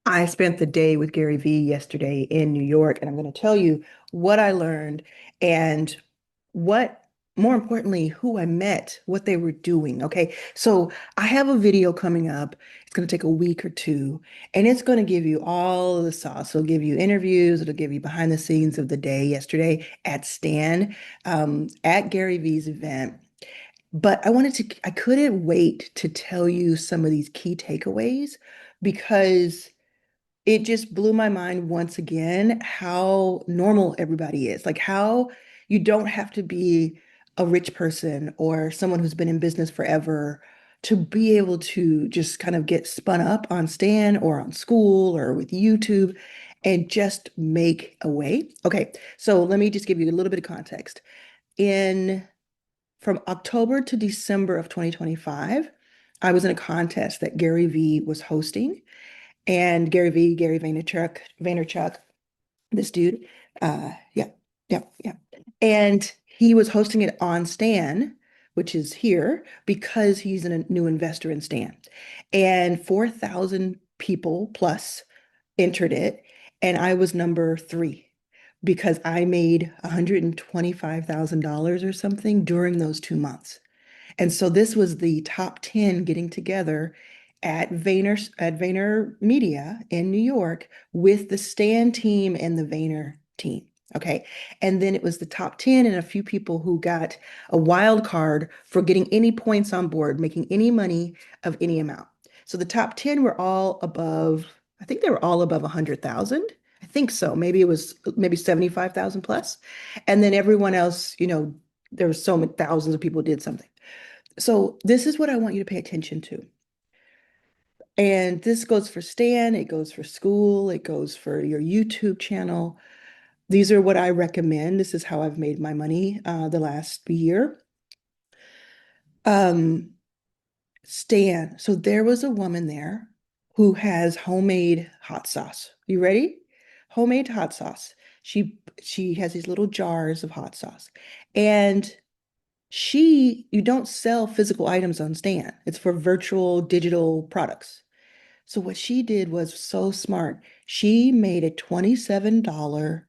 I spent the day with Gary Vee yesterday in New York, and I'm going to tell you what I learned and what, more importantly, who I met, what they were doing. Okay. So I have a video coming up. It's going to take a week or two, and it's going to give you all of the sauce. It'll give you interviews, it'll give you behind the scenes of the day yesterday at Stan, at Gary Vee's event. But I couldn't wait to tell you some of these key takeaways because it just blew my mind once again how normal everybody is. Like how you don't have to be a rich person or someone who's been in business forever to be able to just kind of get spun up on Stan or on school or with YouTube and just make a way. Okay, so let me just give you a little bit of context. In From October to December of 2025, I was in a contest that Gary Vee was hosting, and Gary Vee, Gary Vaynerchuk, this dude, yeah, yeah, yeah. And he was hosting it on Stan, which is here, because he's a new investor in Stan. And 4,000 people plus entered it, and I was number three because I made $125,000 or something during those 2 months. And so this was the top 10 getting together at Vayner Media in New York with the Stan team and the Vayner team. Okay. And then it was the top 10 and a few people who got a wild card for getting any points on board, making any money of any amount. So the top 10 were all above, I think they were all above 100,000. I think so. Maybe it was maybe 75,000 plus. And then everyone else, there were so many thousands of people did something. So this is what I want you to pay attention to. And this goes for Stan, it goes for school, it goes for your YouTube channel. These are what I recommend. This is how I've made my money the last year. Um, Stan. So there was a woman there who has homemade hot sauce. You ready? Homemade hot sauce. She has these little jars of hot sauce. And you don't sell physical items on Stan. It's for virtual digital products. So what she did was so smart. She made a $27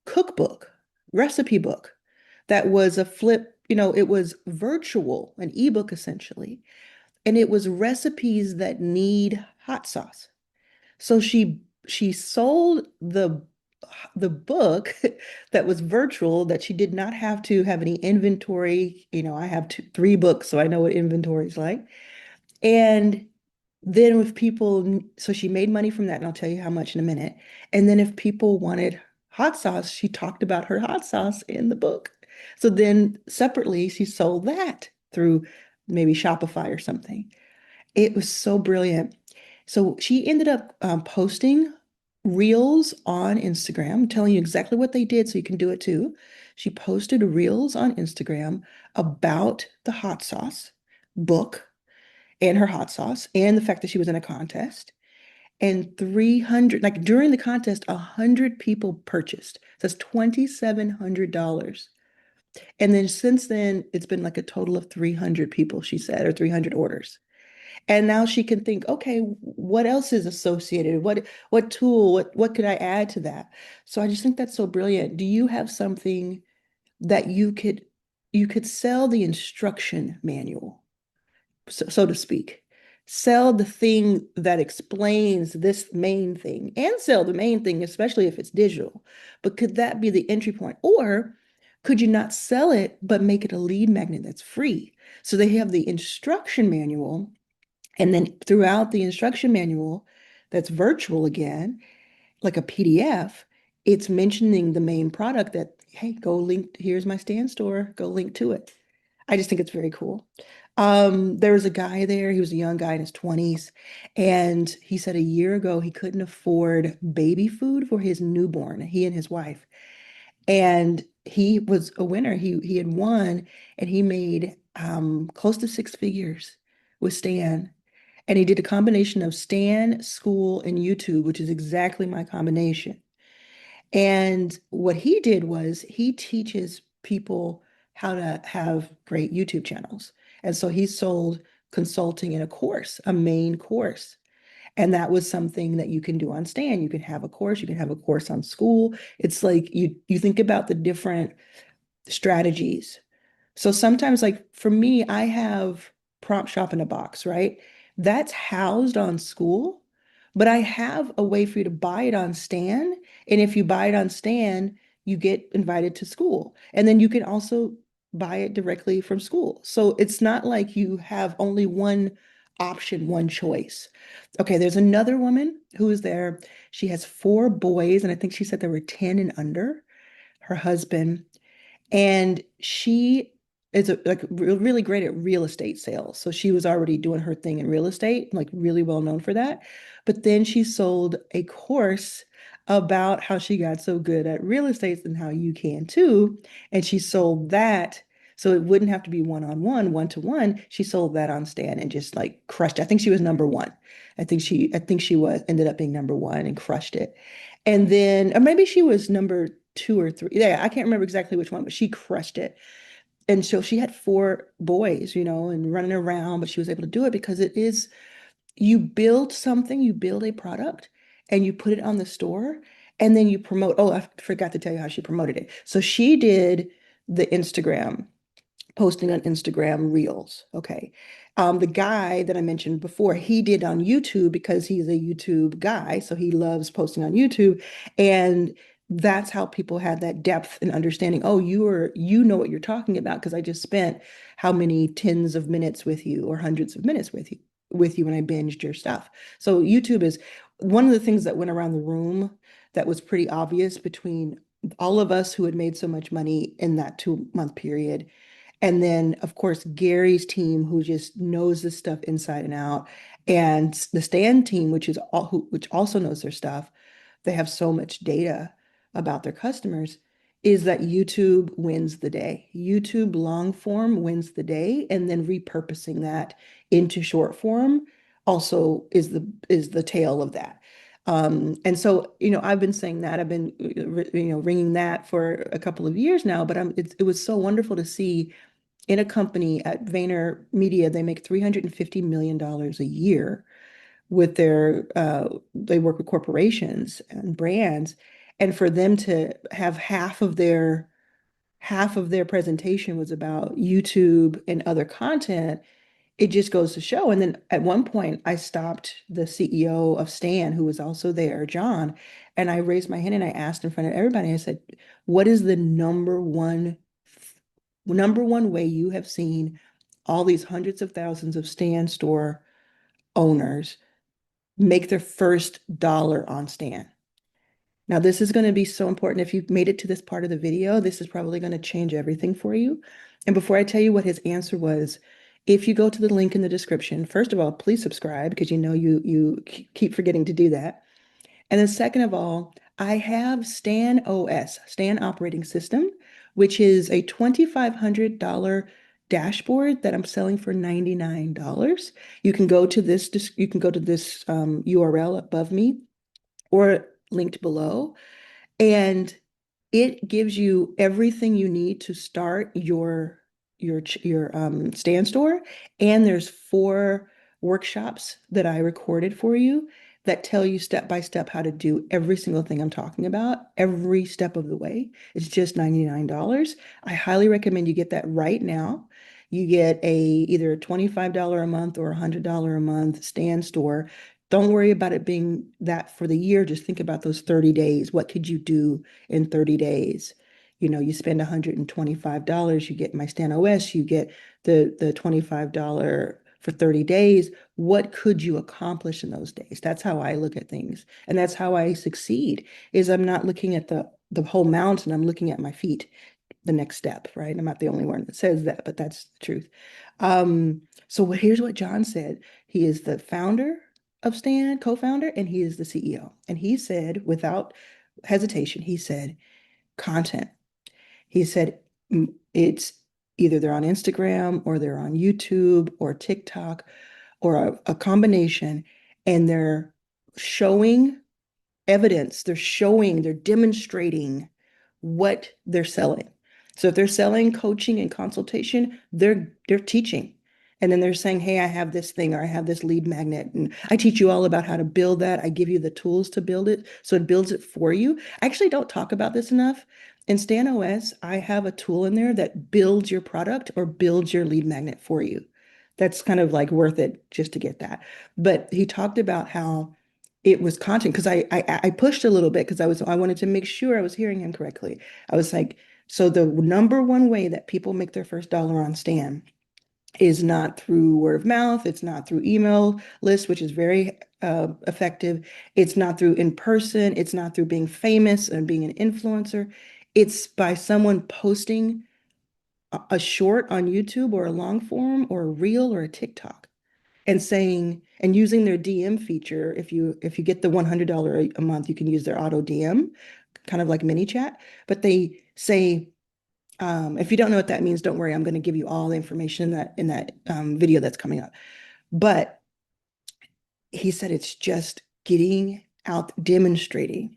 cookbook, recipe book that was a flip, it was virtual, an ebook essentially, and it was recipes that need hot sauce. So she sold the book that was virtual that she did not have to have any inventory. I have three books, so I know what inventory is like. And then if people, so she made money from that, and I'll tell you how much in a minute. And then if people wanted hot sauce, she talked about her hot sauce in the book. So then separately, she sold that through maybe Shopify or something. It was so brilliant. So she ended up posting reels on Instagram, telling you exactly what they did so you can do it too. She posted reels on Instagram about the hot sauce book and her hot sauce and the fact that she was in a contest. And 300, like during the contest, 100 people purchased. That's $2,700. And then since then, it's been like a total of 300 people, she said, or 300 orders. And now she can think, okay, what else is associated? What tool, what could I add to that? So I just think that's so brilliant. Do you have something that you could sell the instruction manual, so to speak? Sell the thing that explains this main thing and sell the main thing, especially if it's digital. But could that be the entry point? Or could you not sell it, but make it a lead magnet that's free? So they have the instruction manual, and then throughout the instruction manual, that's virtual again, like a PDF, it's mentioning the main product that, hey, go link, here's my Stan store, go link to it. I just think it's very cool. There was a guy there, he was a young guy in his 20s, and he said a year ago he couldn't afford baby food for his newborn, he and his wife. And he was a winner. He had won, and he made close to six figures with Stan. And he did a combination of Stan, school, and YouTube, which is exactly my combination. And what he did was he teaches people how to have great YouTube channels. And so he sold consulting in a course, a main course. And that was something that you can do on Stan. You can have a course, you can have a course on school. It's like you think about the different strategies. So sometimes, like for me, I have prompt shop in a box, right? That's housed on school, but I have a way for you to buy it on Stan. And if you buy it on Stan, you get invited to school. And then you can also buy it directly from school. So it's not like you have only one option, one choice. Okay, there's another woman who is there. She has four boys, and I think she said they were 10 and under. Her husband, and she is really great at real estate sales. So she was already doing her thing in real estate, like really well known for that. But then she sold a course about how she got so good at real estate and how you can too. And she sold that. So it wouldn't have to be one-on-one, one-to-one. She sold that on Stan and just like crushed it. I think she was number one. I think she was ended up being number one and crushed it. And then, or maybe she was number two or three. Yeah, I can't remember exactly which one, but she crushed it. And so she had four boys, and running around, but she was able to do it because it is, you build something, you build a product and you put it on the store and then you promote. Oh, I forgot to tell you how she promoted it. So she did the Instagram posting on Instagram Reels. Okay. The guy that I mentioned before, he did on YouTube because he's a YouTube guy. So he loves posting on YouTube. And that's how people had that depth and understanding. Oh, you know what you're talking about because I just spent how many tens of minutes with you or hundreds of minutes with you when I binged your stuff. So YouTube is one of the things that went around the room that was pretty obvious between all of us who had made so much money in that 2 month period, and then, of course, Gary's team, who just knows this stuff inside and out, and the Stan team, which also knows their stuff. They have so much data about their customers. Is that YouTube wins the day? YouTube long form wins the day, and then repurposing that into short form also is the tail of that. And so, I've been saying that I've been, ringing that for a couple of years now, but it was so wonderful to see in a company at Vayner Media, they make $350 million a year with they work with corporations and brands. And for them to have half of their presentation was about YouTube and other content, it just goes to show. And then at one point, I stopped the CEO of Stan, who was also there, John, and I raised my hand and I asked in front of everybody, I said, what is the number one way you have seen all these hundreds of thousands of Stan store owners make their first dollar on Stan? Now, this is going to be so important. If you've made it to this part of the video, this is probably going to change everything for you. And before I tell you what his answer was, if you go to the link in the description, first of all, please subscribe because you keep forgetting to do that. And then second of all, I have Stan OS, Stan Operating System, which is a $2,500 dashboard that I'm selling for $99. You can go to this URL above me or linked below, and it gives you everything you need to start your Stan store. And there's four workshops that I recorded for you that tell you step by step how to do every single thing I'm talking about, every step of the way. It's just $99. I highly recommend you get that right now. You get either a $25 a month or $100 a month Stan store. Don't worry about it being that for the year. Just think about those 30 days. What could you do in 30 days? You spend $125, you get my Stan OS, you get the $25 for 30 days. What could you accomplish in those days? That's how I look at things. And that's how I succeed, is I'm not looking at the whole mountain, I'm looking at my feet, the next step, right? I'm not the only one that says that, but that's the truth. So here's what John said. He is the founder of Stan, co-founder, and he is the CEO. And he said, without hesitation, he said, content. He said, it's either they're on Instagram or they're on YouTube or TikTok or a combination, and they're showing evidence, they're demonstrating what they're selling. So if they're selling coaching and consultation, they're teaching. And then they're saying, hey, I have this thing or I have this lead magnet. And I teach you all about how to build that. I give you the tools to build it. So it builds it for you. I actually don't talk about this enough. In StanOS, I have a tool in there that builds your product or builds your lead magnet for you. That's kind of like worth it just to get that. But he talked about how it was content because I pushed a little bit because I wanted to make sure I was hearing him correctly. I was like, so the number one way that people make their first dollar on Stan is not through word of mouth. It's not through email lists, which is very effective. It's not through in person. It's not through being famous and being an influencer. It's by someone posting a short on YouTube or a long form or a reel or a TikTok and saying and using their DM feature. If you get the $100 a month, you can use their auto DM, kind of like mini chat. But they say, if you don't know what that means, don't worry. I'm going to give you all the information in that video that's coming up. But he said it's just getting out, demonstrating,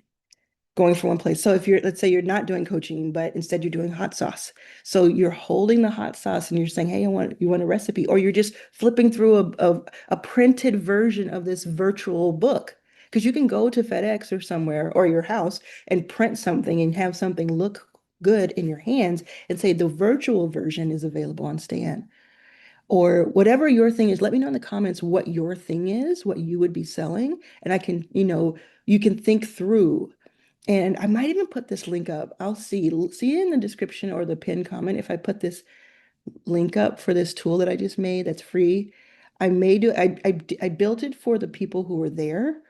going from one place. So if let's say you're not doing coaching, but instead you're doing hot sauce. So you're holding the hot sauce and you're saying, hey, you want a recipe, or you're just flipping through a printed version of this virtual book. Because you can go to FedEx or somewhere or your house and print something and have something look good in your hands and say the virtual version is available on Stan. Or whatever your thing is, let me know in the comments what your thing is, what you would be selling. And I can, you can think through, and I might even put this link up. I'll see it in the description or the pinned comment if I put this link up for this tool that I just made that's free. I may do I built it for the people who were there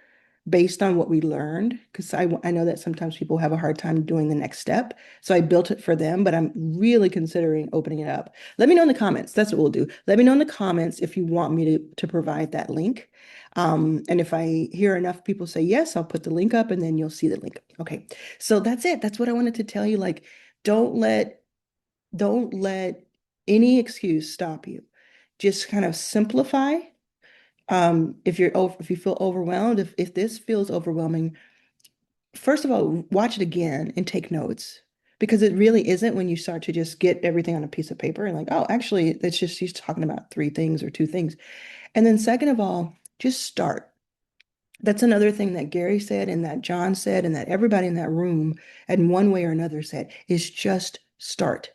based on what we learned, because I know that sometimes people have a hard time doing the next step. So I built it for them, but I'm really considering opening it up. Let me know in the comments. That's what we'll do. Let me know in the comments if you want me to provide that link. And if I hear enough people say yes, I'll put the link up and then you'll see the link. Okay. So that's it. That's what I wanted to tell you. Like, don't let don't let any excuse stop you. Just kind of simplify. If you feel overwhelmed, if this feels overwhelming, first of all, watch it again and take notes, because it really isn't when you start to just get everything on a piece of paper and like, oh, actually, it's just she's talking about three things or two things. And then second of all, just start. That's another thing that Gary said and that John said and that everybody in that room in one way or another said is just start.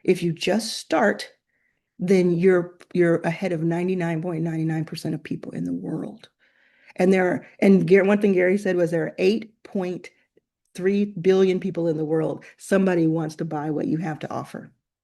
If you just start, then you're ahead of 99.99% of people in the world. One thing Gary said was there are 8.3 billion people in the world. Somebody wants to buy what you have to offer.